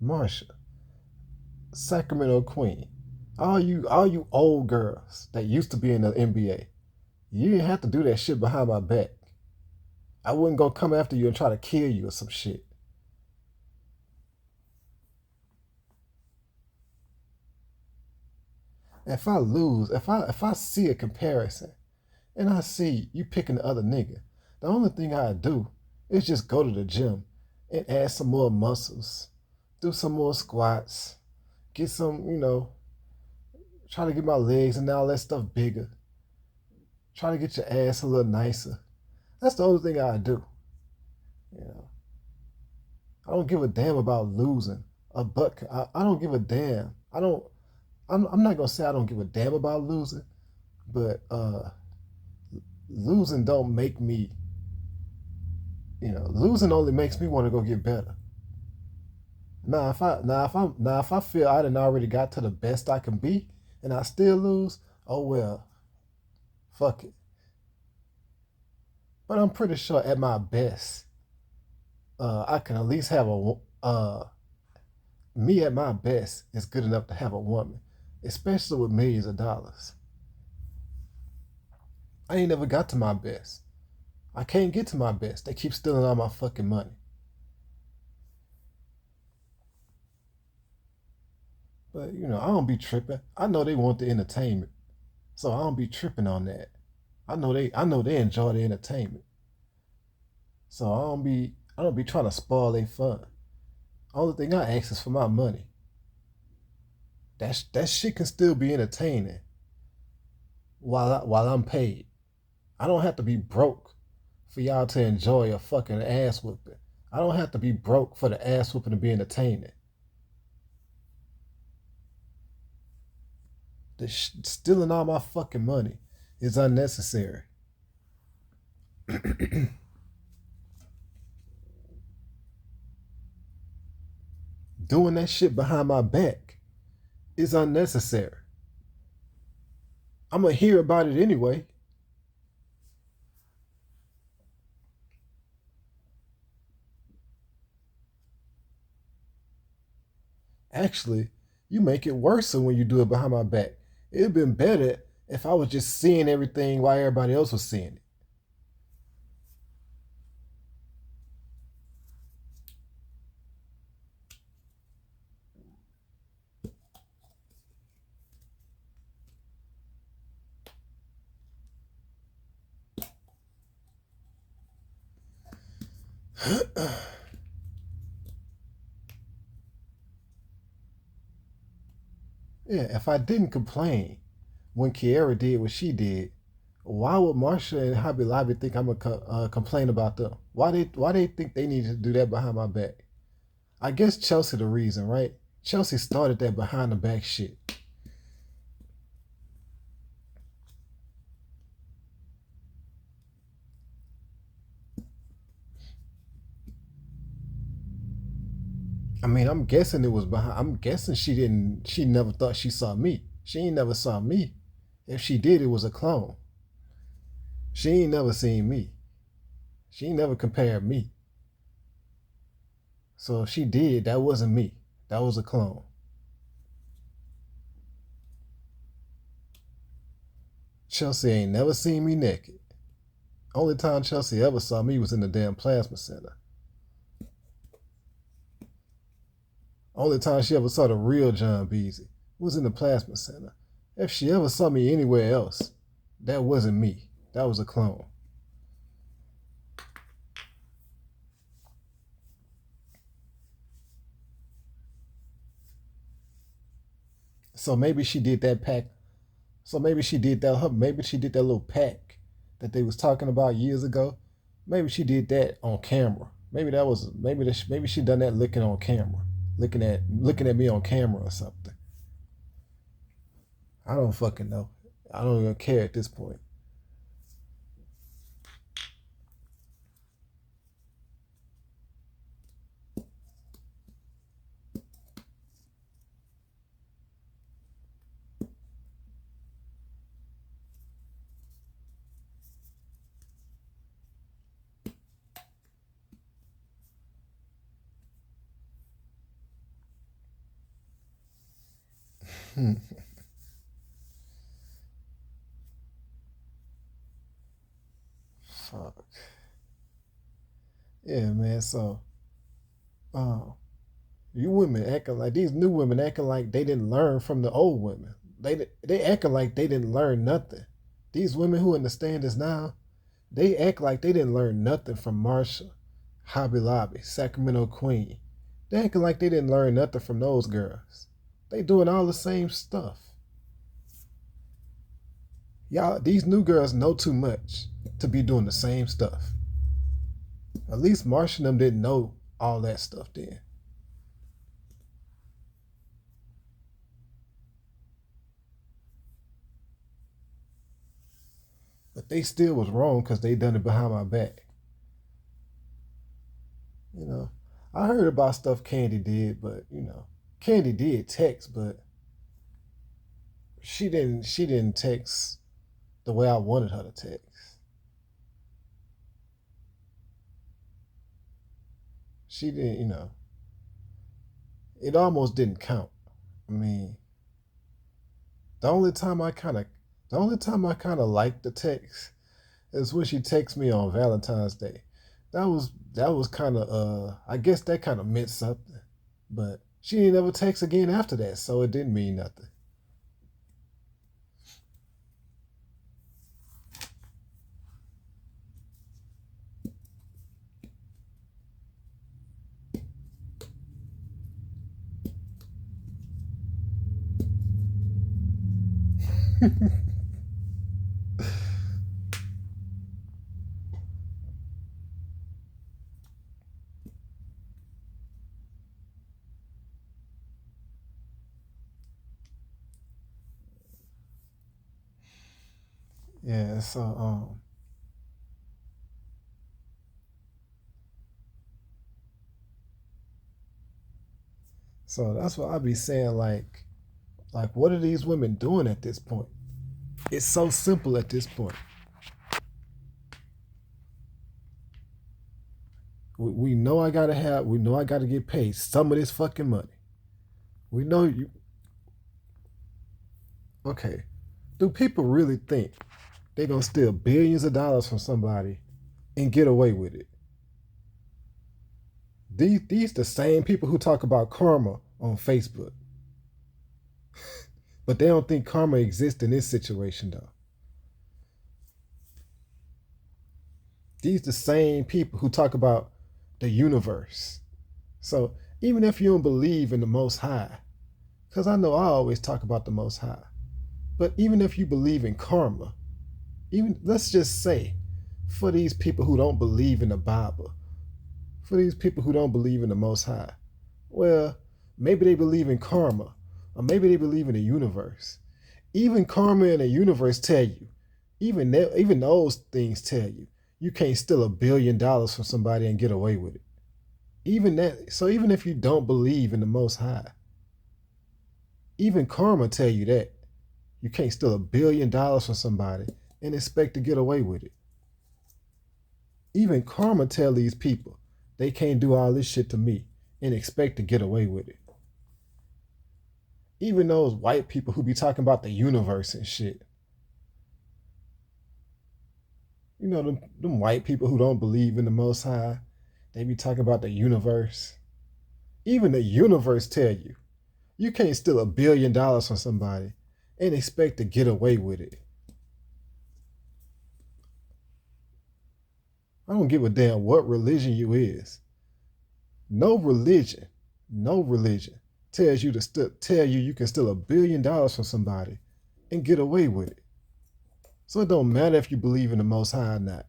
Marsha, Sacramento Queen, all you old girls that used to be in the NBA, you didn't have to do that shit behind my back. I wouldn't go come after you and try to kill you or some shit. If I lose, if I see a comparison and I see you picking the other nigga, the only thing I do is just go to the gym and add some more muscles, do some more squats, get some, try to get my legs and all that stuff bigger. Try to get your ass a little nicer. That's the only thing I do. You know, I don't give a damn about losing a butt. I don't give a damn. I don't. I'm not gonna say I don't give a damn about losing, but losing don't make me. Losing only makes me want to go get better. Now if I feel I done already got to the best I can be, and I still lose, oh well, fuck it. But I'm pretty sure at my best, I can at least have a me at my best is good enough to have a woman, especially with millions of dollars. I ain't never got to my best. I can't get to my best. They keep stealing all my fucking money. But I don't be tripping. I know they want the entertainment, so I don't be tripping on that. I know they enjoy the entertainment, so I don't be trying to spoil their fun. Only thing I ask is for my money. That shit can still be entertaining while I'm paid. I don't have to be broke for y'all to enjoy a fucking ass whooping. I don't have to be broke for the ass whooping to be entertaining. Stealing all my fucking money is unnecessary. Doing that shit behind my back is unnecessary. I'm gonna hear about it anyway. Actually, you make it worse when you do it behind my back. It'd been better if I was just seeing everything while everybody else was seeing it. Yeah, if I didn't complain when Kiara did what she did, why would Marsha and Hobby Lobby think I'm gonna complain about them? Why they think they need to do that behind my back? I guess Chelsea the reason, right? Chelsea started that behind the back shit. I mean, I'm guessing it was behind. I'm guessing she didn't. She never thought she saw me. She ain't never saw me. If she did, it was a clone. She ain't never seen me. She ain't never compared me. So if she did, that wasn't me. That was a clone. Chelsea ain't never seen me naked. Only time Chelsea ever saw me was in the damn plasma center. Only time she ever saw the real John Beasy was in the plasma center. If she ever saw me anywhere else, that wasn't me. That was a clone. So maybe she did that pack. So maybe she did that. Maybe she did that little pack that they was talking about years ago. Maybe she did that on camera. Maybe that was maybe she done that looking on camera, looking at me on camera or something. I don't fucking know. I don't even care at this point. Fuck. Yeah, man. So, uh, you women acting like these new women acting like they didn't learn from the old women. They acting like they didn't learn nothing. These women who understand this now, they act like they didn't learn nothing from Marsha, Hobby Lobby, Sacramento Queen. They acting like they didn't learn nothing from those girls. They doing all the same stuff. Y'all, these new girls know too much to be doing the same stuff. At least Marsha and them didn't know all that stuff then. But they still was wrong because they done it behind my back. You know, I heard about stuff Candy did, but Candy did text, but she didn't text the way I wanted her to text. She didn't, it almost didn't count. I mean, the only time I kind of the only time I kind of liked the text is when she texted me on Valentine's Day. That was kind of I guess that kind of meant something. But she didn't ever text again after that, so it didn't mean nothing. Yeah, so that's what I be saying like what are these women doing at this point? It's so simple at this point. We know I gotta get paid some of this fucking money. We know you okay. Do people really think they're gonna steal billions of dollars from somebody and get away with it? These the same people who talk about karma on Facebook. But they don't think karma exists in this situation though. These the same people who talk about the universe. So even if you don't believe in the most high, because I know I always talk about the most high, but even if you believe in karma, even let's just say for these people who don't believe in the Bible, for these people who don't believe in the most high, well, maybe they believe in karma, or maybe they believe in the universe. Even karma and the universe tell you, even those things tell you, you can't steal $1 billion from somebody and get away with it. Even that, so even if you don't believe in the Most High, even karma tell you that you can't steal $1 billion from somebody and expect to get away with it. Even karma tell these people they can't do all this shit to me and expect to get away with it. Even those white people who be talking about the universe and shit. Them white people who don't believe in the Most High, they be talking about the universe. Even the universe tell you, you can't steal $1 billion from somebody and expect to get away with it. I don't give a damn what religion you is. No religion, no religion tells you tell you you can steal $1 billion from somebody and get away with it. So it don't matter if you believe in the Most High or not.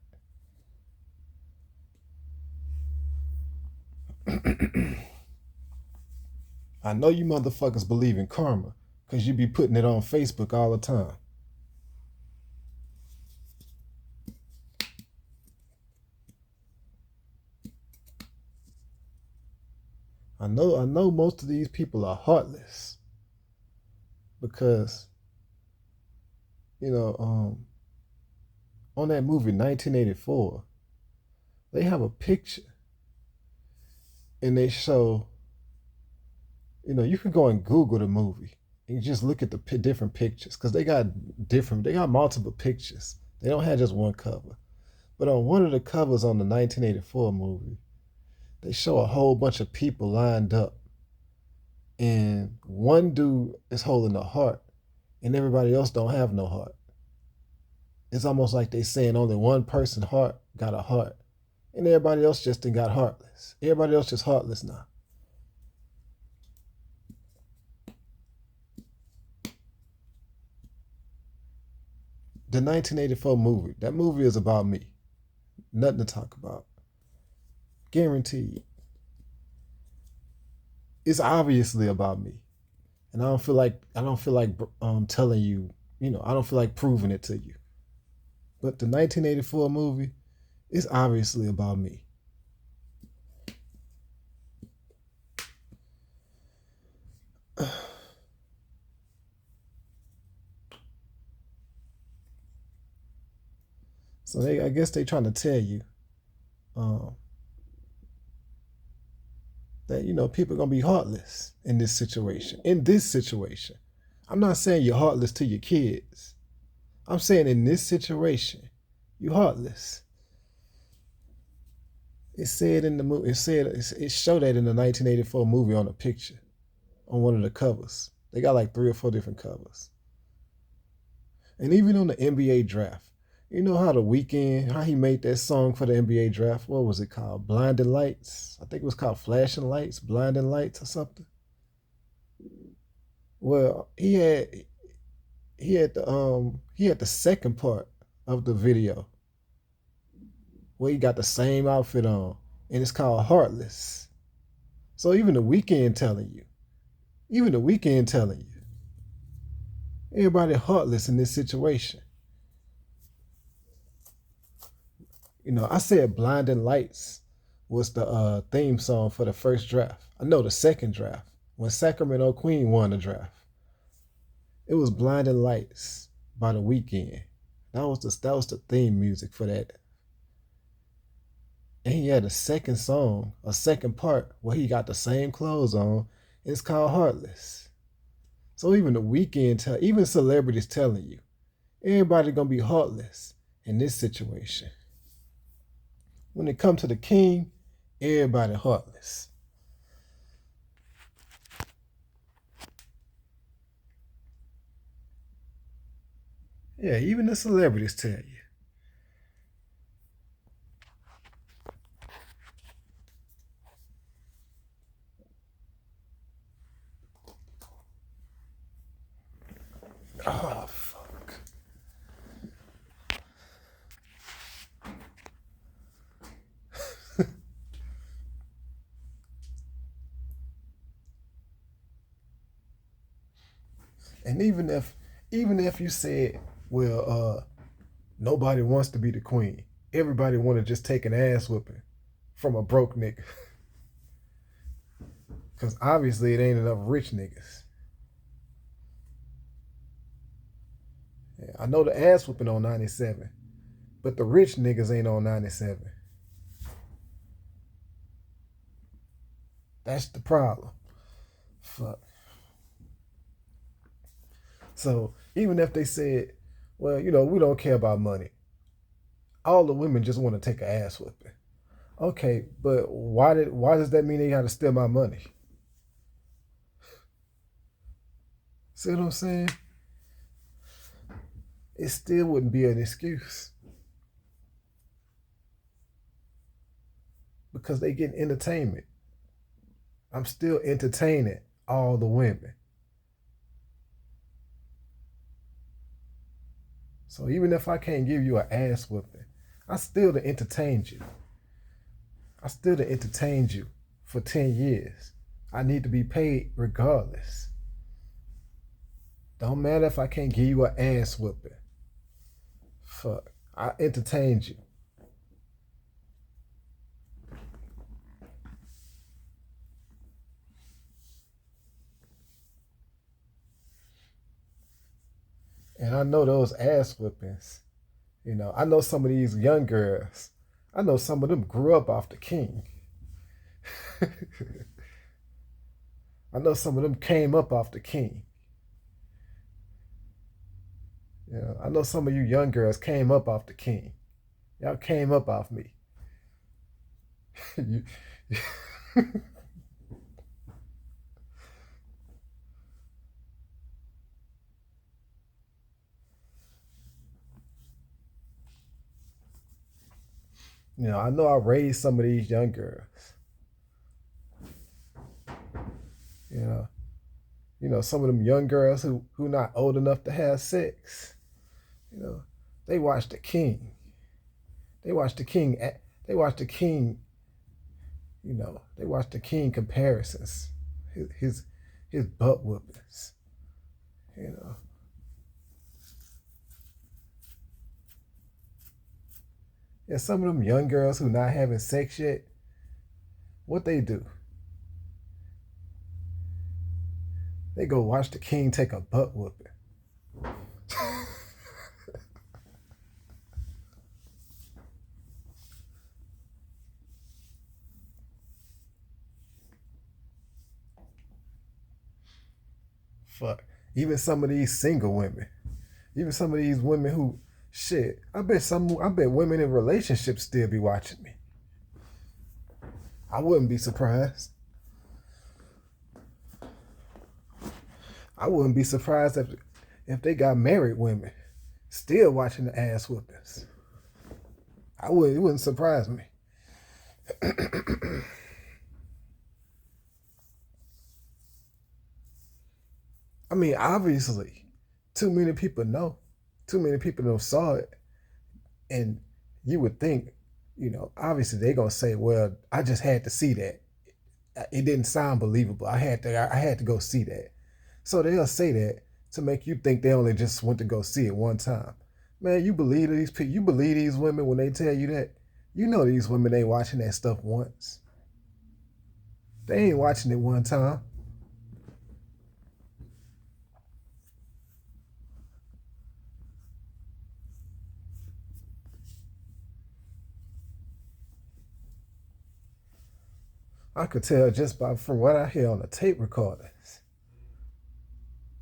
I know you motherfuckers believe in karma because you be putting it on Facebook all the time. I know most of these people are heartless because, you know, on that movie 1984, they have a picture and they show, you can go and Google the movie and you just look at the different pictures because they got multiple pictures. They don't have just one cover. But on one of the covers on the 1984 movie, they show a whole bunch of people lined up, and one dude is holding a heart, and everybody else don't have no heart. It's almost like they saying only one person heart got a heart, and everybody else just ain't got heartless. Everybody else just heartless now. The 1984 movie, that movie is about me. Nothing to talk about. Guaranteed. It's obviously about me. And I don't feel like telling you, I don't feel like proving it to you. But the 1984 movie is obviously about me. So I guess they trying to tell you um, that people are gonna be heartless in this situation. In this situation, I'm not saying you're heartless to your kids. I'm saying in this situation, you heartless. It said in the movie. It showed that in the 1984 movie on a picture on one of the covers. They got like 3 or 4 different covers, and even on the NBA draft. You know how how he made that song for the NBA draft? What was it called? Blinding Lights? I think it was called Flashing Lights, Blinding Lights or something. Well, he had the second part of the video where he got the same outfit on, and it's called Heartless. So even the weekend telling you, everybody heartless in this situation. I said Blinding Lights was the theme song for the first draft. I know the second draft, when Sacramento Queen won the draft, it was Blinding Lights by The Weeknd. That was the theme music for that. And he had a second part where he got the same clothes on. It's called Heartless. So even even celebrities telling you, everybody gonna be heartless in this situation. When it comes to the king, everybody heartless. Yeah, even the celebrities tell you. Oh, fuck. And even if you said, well, nobody wants to be the queen. Everybody want to just take an ass whooping from a broke nigga. Because obviously it ain't enough rich niggas. Yeah, I know the ass whooping on 97, but the rich niggas ain't on 97. That's the problem. Fuck. So even if they said, well, we don't care about money, all the women just want to take an ass whooping. Okay, but why does that mean they got to steal my money? See what I'm saying? It still wouldn't be an excuse because they get entertainment. I'm still entertaining all the women. So even if I can't give you an ass whooping, I still to entertain you. I still to entertain you for 10 years. I need to be paid regardless. Don't matter if I can't give you an ass whooping. Fuck. I entertained you. And I know those ass whippings. I know some of these young girls. I know some of them grew up off the king. I know some of them came up off the king. I know some of you young girls came up off the king. Y'all came up off me. you, I know I raised some of these young girls. You know, some of them young girls who not old enough to have sex. You know, they watch the king. They watch the king. They watch the king. They watch the king comparisons. His butt whoopings. You know, and some of them young girls who not having sex yet, what they do? They go watch the king take a butt whooping. Fuck. Even some of these single women, even some of these women who, shit, I bet women in relationships still be watching me. I wouldn't be surprised. I wouldn't be surprised if they got married women still watching the ass whoopings. It wouldn't surprise me. I mean, obviously, too many people know. Too many people don't saw it. And you would think, obviously they're gonna say, well, I just had to see that. It didn't sound believable. I had to go see that. So they'll say that to make you think they only just went to go see it one time. Man, you believe these people, you believe these women when they tell you that? You know these women ain't watching that stuff once. They ain't watching it one time. I could tell just from what I hear on the tape recordings.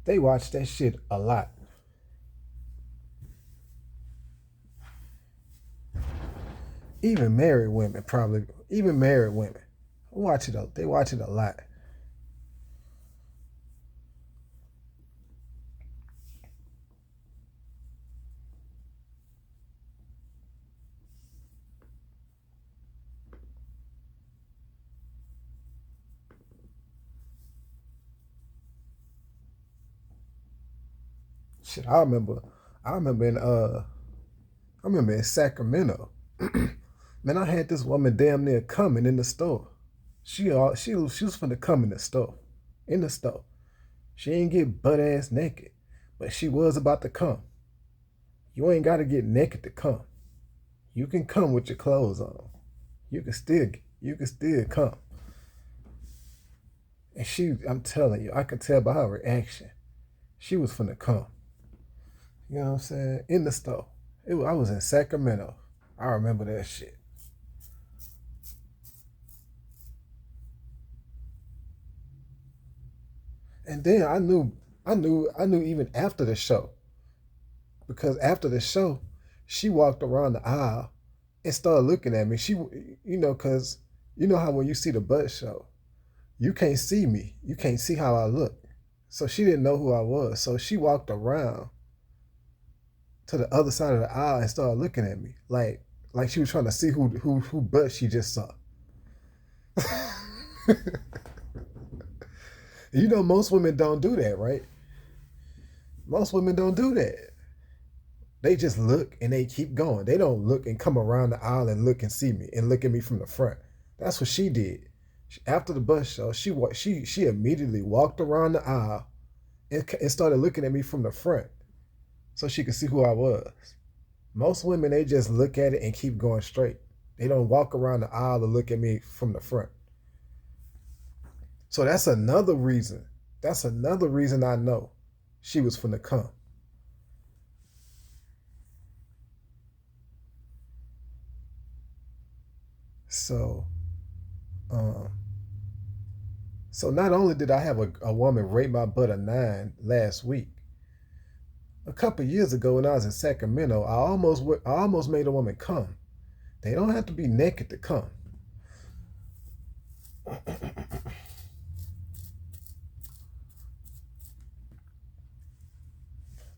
They watch that shit a lot. Even married women probably. Even married women watch it. They watch it a lot. Shit, I remember. I remember in Sacramento. Man, I had this woman damn near coming in the store. She was finna come in the store. In the store. She ain't get butt ass naked. But she was about to come. You ain't gotta get naked to come. You can come with your clothes on. You can still come. And I'm telling you, I could tell by her reaction. She was finna come. You know what I'm saying? In the store. I was in Sacramento. I remember that shit. And then I knew even after the show. Because after the show, she walked around the aisle and started looking at me. Cause you know how when you see the butt show, you can't see me. You can't see how I look. So she didn't know who I was. So she walked around to the other side of the aisle and started looking at me like she was trying to see who butt she just saw. Most women don't do that, right? Most women don't do that. They just look and they keep going. They don't look and come around the aisle and look and see me and look at me from the front. That's what she did. After the bus show, she immediately walked around the aisle and started looking at me from the front so she could see who I was. Most women, they just look at it and keep going straight. They don't walk around the aisle to look at me from the front. So that's another reason. That's another reason I know she was finna come. So, um, so not only did I have a woman rate my butt a 9 last week, A couple years ago when I was in Sacramento, I almost made a woman come. They don't have to be naked to come.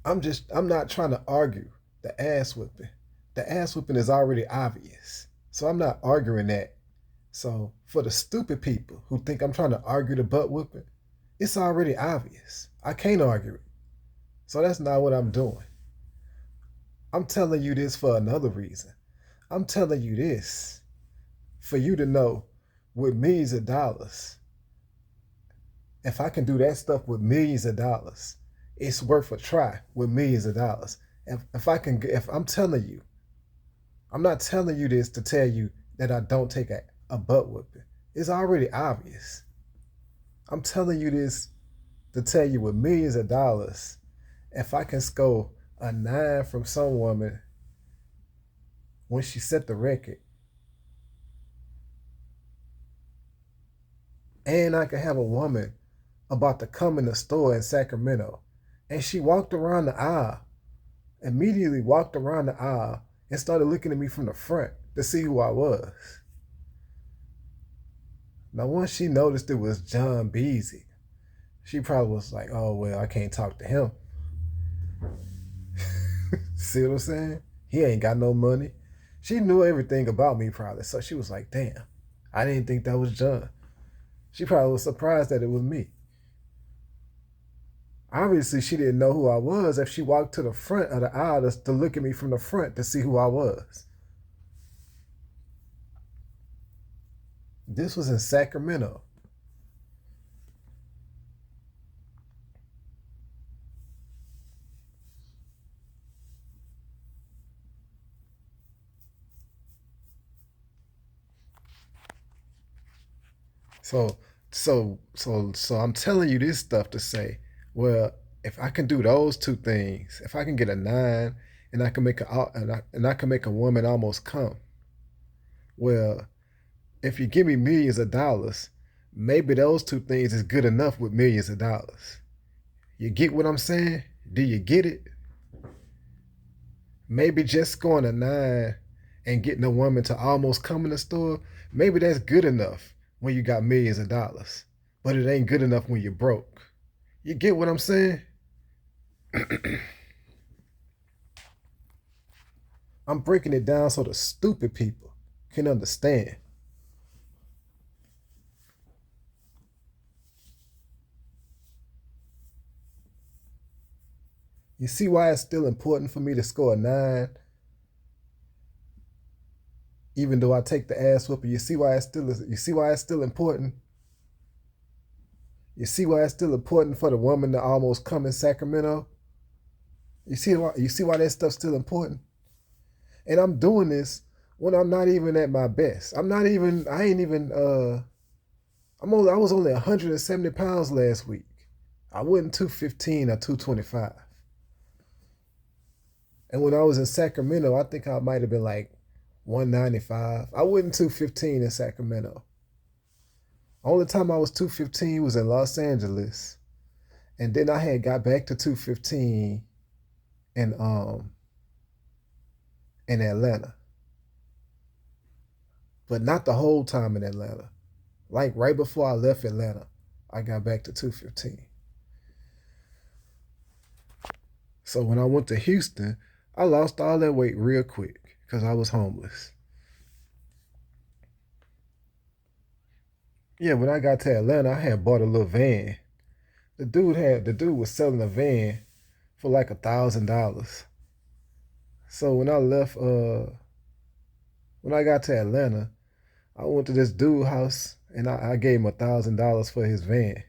I'm not trying to argue the ass whipping. The ass whipping is already obvious. So I'm not arguing that. So for the stupid people who think I'm trying to argue the butt whipping, it's already obvious. I can't argue it. So that's not what I'm doing. I'm telling you this for another reason. I'm telling you this for you to know with millions of dollars, if I can do that stuff with millions of dollars, it's worth a try with millions of dollars. If I'm telling you, I'm not telling you this to tell you that I don't take a butt whipping. It's already obvious. I'm telling you this to tell you with millions of dollars, if I can score a 9 from some woman when she set the record, and I can have a woman about to come in the store in Sacramento, and she walked around the aisle, immediately walked around the aisle, and started looking at me from the front to see who I was. Now, once she noticed it was John Beasy, she probably was like, oh, well, I can't talk to him. See what I'm saying? He ain't got no money. She knew everything about me probably, so she was like, damn, I didn't think that was John. She probably was surprised that it was me. Obviously, she didn't know who I was if she walked to the front of the aisle to look at me from the front to see who I was. This was in Sacramento. So, so I'm telling you this stuff to say, well, if I can do those two things, if I can get a 9 and I can make I can make a woman almost come, well, if you give me millions of dollars, maybe those two things is good enough with millions of dollars. You get what I'm saying? Do you get it? Maybe just scoring a 9 and getting a woman to almost come in the store, maybe that's good enough when you got millions of dollars. But it ain't good enough when you're broke. You get what I'm saying? I'm breaking it down so the stupid people can understand. You see why it's still important for me to score a 9, even though I take the ass whooping. You see why it's still important. You see why it's still important for the woman to almost come in Sacramento. You see why that stuff's still important. And I'm doing this when I'm not even at my best. I was only 170 pounds last week. I wasn't 215 or 225. And when I was in Sacramento, I think I might have been like 195. I wasn't 215 in Sacramento. Only time I was 215 was in Los Angeles. And then I had got back to 215 in Atlanta. But not the whole time in Atlanta. Like right before I left Atlanta, I got back to 215. So when I went to Houston, I lost all that weight real quick because I was homeless. Yeah, when I got to Atlanta, I had bought a little van. The dude was selling a van for like $1,000. So when I got to Atlanta, I went to this dude's house and I gave him $1,000 for his van.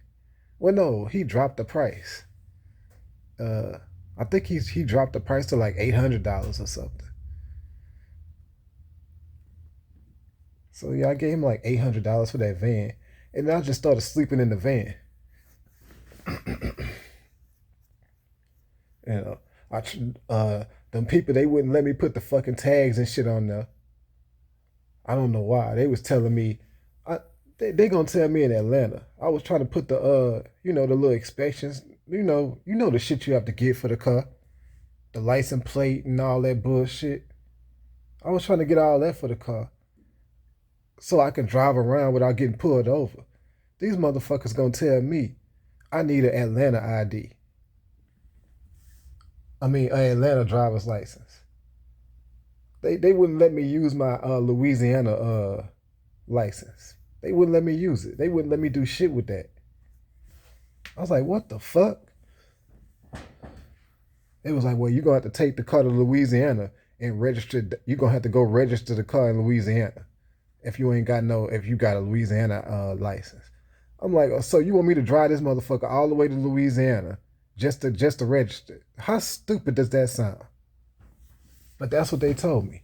Well, no, he dropped the price. I think he dropped the price to like $800 or something. So yeah, I gave him like $800 for that van, and I just started sleeping in the van. You know, them people, they wouldn't let me put the fucking tags and shit on there. I don't know why. They was telling me, they gonna tell me in Atlanta. I was trying to put the the little inspections, the shit you have to get for the car. the license plate and all that bullshit. I was trying to get all that for the car so I can drive around without getting pulled over. These motherfuckers gonna tell me I need an Atlanta ID. I mean, an Atlanta driver's license. They wouldn't let me use my Louisiana license. They wouldn't let me use it. They wouldn't let me do shit with that. I was like, what the fuck? It was like, well, you're going to have to take the car to Louisiana and register. You're going to have to go register the car in Louisiana if you got a Louisiana license. I'm like, oh, so you want me to drive this motherfucker all the way to Louisiana just to register? How stupid does that sound? But that's what they told me.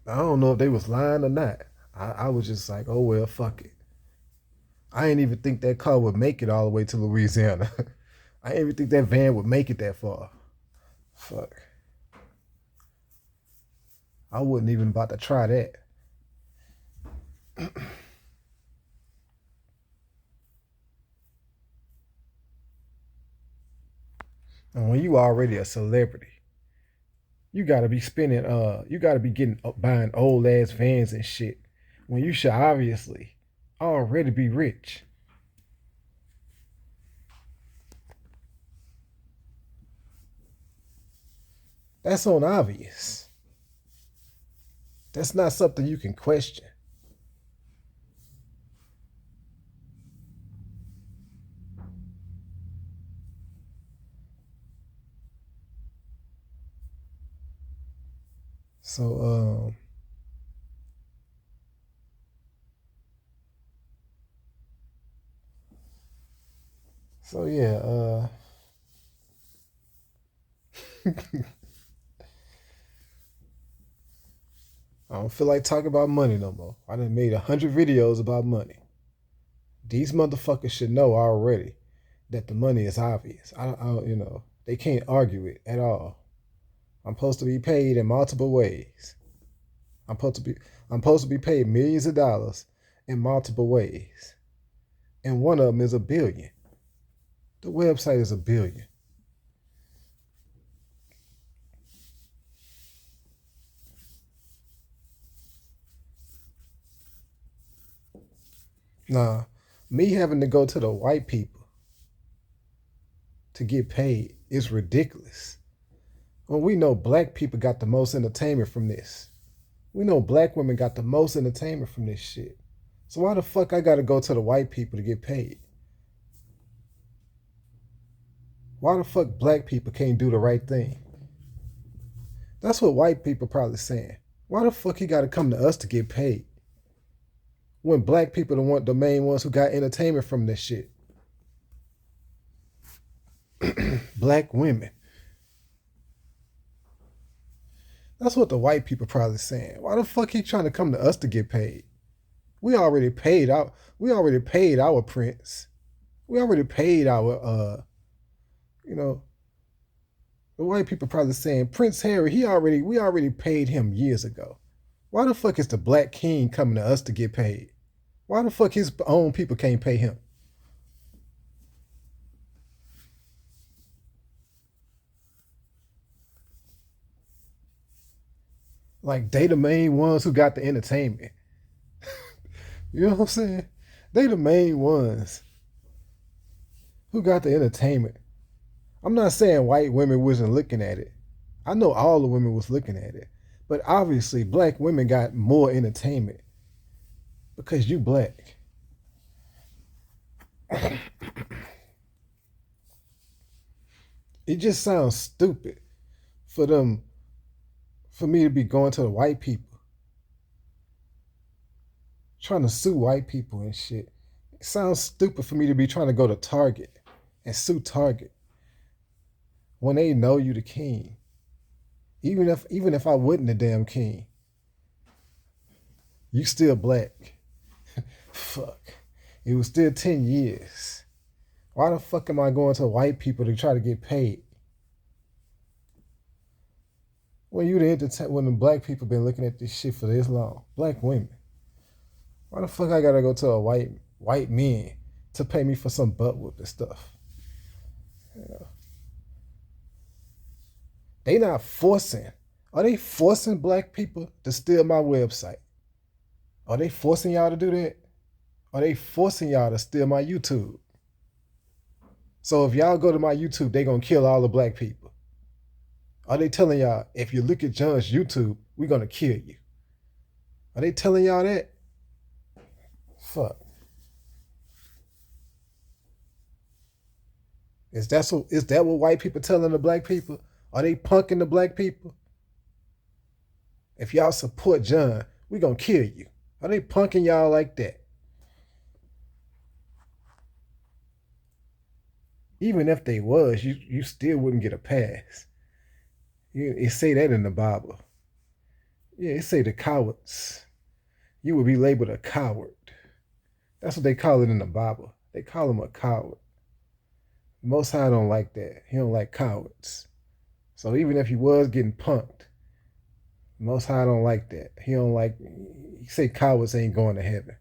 I don't know if they was lying or not. I was just like, oh well, fuck it. I didn't even think that car would make it all the way to Louisiana. I didn't even think that van would make it that far. Fuck. I wasn't even about to try that. And when you already a celebrity, you gotta be spending you gotta be buying old ass vans and shit when you should obviously already be rich. That's on obvious. That's not something you can question. So so yeah, I don't feel like talking about money no more. I done made 100 videos about money. These motherfuckers should know already that the money is obvious. They can't argue it at all. I'm supposed to be paid in multiple ways. I'm supposed to be paid millions of dollars in multiple ways. And one of them is $1 billion. The website is $1 billion. Nah, me having to go to the white people to get paid is ridiculous. When we know black people got the most entertainment from this. We know black women got the most entertainment from this shit. So why the fuck I gotta go to the white people to get paid? Why the fuck black people can't do the right thing? That's what white people probably saying. Why the fuck he gotta come to us to get paid? When black people the main ones who got entertainment from this shit. Black women. That's what the white people probably saying. Why the fuck he trying to come to us to get paid? We already paid our prince. We already paid our the white people probably saying Prince Harry, we already paid him years ago. Why the fuck is the Black King coming to us to get paid? Why the fuck his own people can't pay him? Like they the main ones who got the entertainment. You know what I'm saying? They the main ones who got the entertainment. I'm not saying white women wasn't looking at it. I know all the women was looking at it. But obviously black women got more entertainment because you black. It just sounds stupid for me to be going to the white people, trying to sue white people and shit. It sounds stupid for me to be trying to go to Target and sue Target when they know you the king. Even if I wasn't the damn king, you still black. Fuck. It was still 10 years. Why the fuck am I going to white people to try to get paid? When the black people been looking at this shit for this long. Black women. Why the fuck I gotta go to a white man to pay me for some butt whooping stuff? You know, they not forcing. Are they forcing black people to steal my website? Are they forcing y'all to do that? Are they forcing y'all to steal my YouTube? So if y'all go to my YouTube, they gonna kill all the black people. Are they telling y'all, if you look at John's YouTube, we're gonna kill you? Are they telling y'all that? Fuck. Is that what white people telling the black people? Are they punking the black people? If y'all support John, we gonna kill you. Are they punking y'all like that? Even if they was, you still wouldn't get a pass. It say that in the Bible. Yeah, it say the cowards. You would be labeled a coward. That's what they call it in the Bible. They call him a coward. Most High don't like that. He don't like cowards. So even if he was getting punked, Most High don't like that. He don't like. He say cowards ain't going to heaven.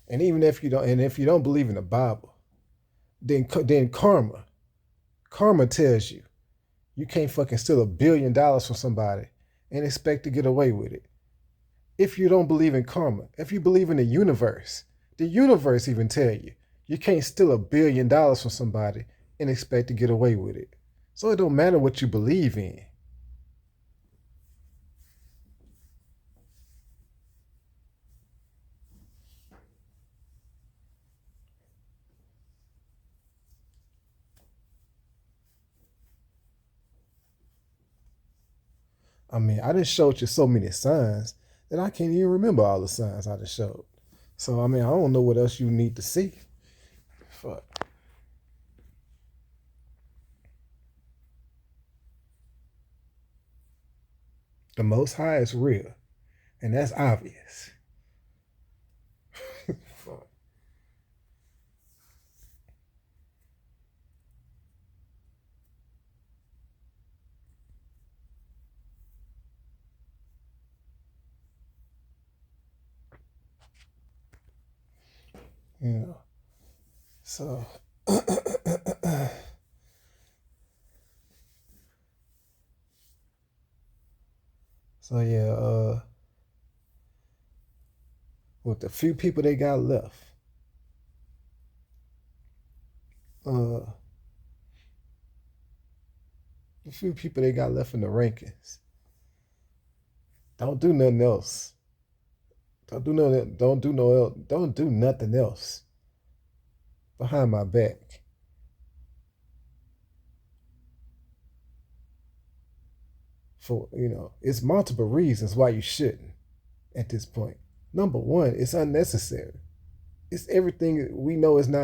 And even if you don't believe in the Bible, then karma tells you can't fucking steal $1 billion from somebody and expect to get away with it. If you don't believe in karma, if you believe in the universe even tell you can't steal $1 billion from somebody and expect to get away with it. So it don't matter what you believe in. I mean, I just showed you so many signs that I can't even remember all the signs I just showed. So, I mean, I don't know what else you need to see. Fuck. The Most High is real, and that's obvious. Fuck. You know, so. So yeah, with the few people they got left, the few people they got left in the rankings, don't do nothing else. Don't do nothing. Don't do nothing else behind my back. For it's multiple reasons why you shouldn't. At this point, number one, it's unnecessary. It's everything we know is not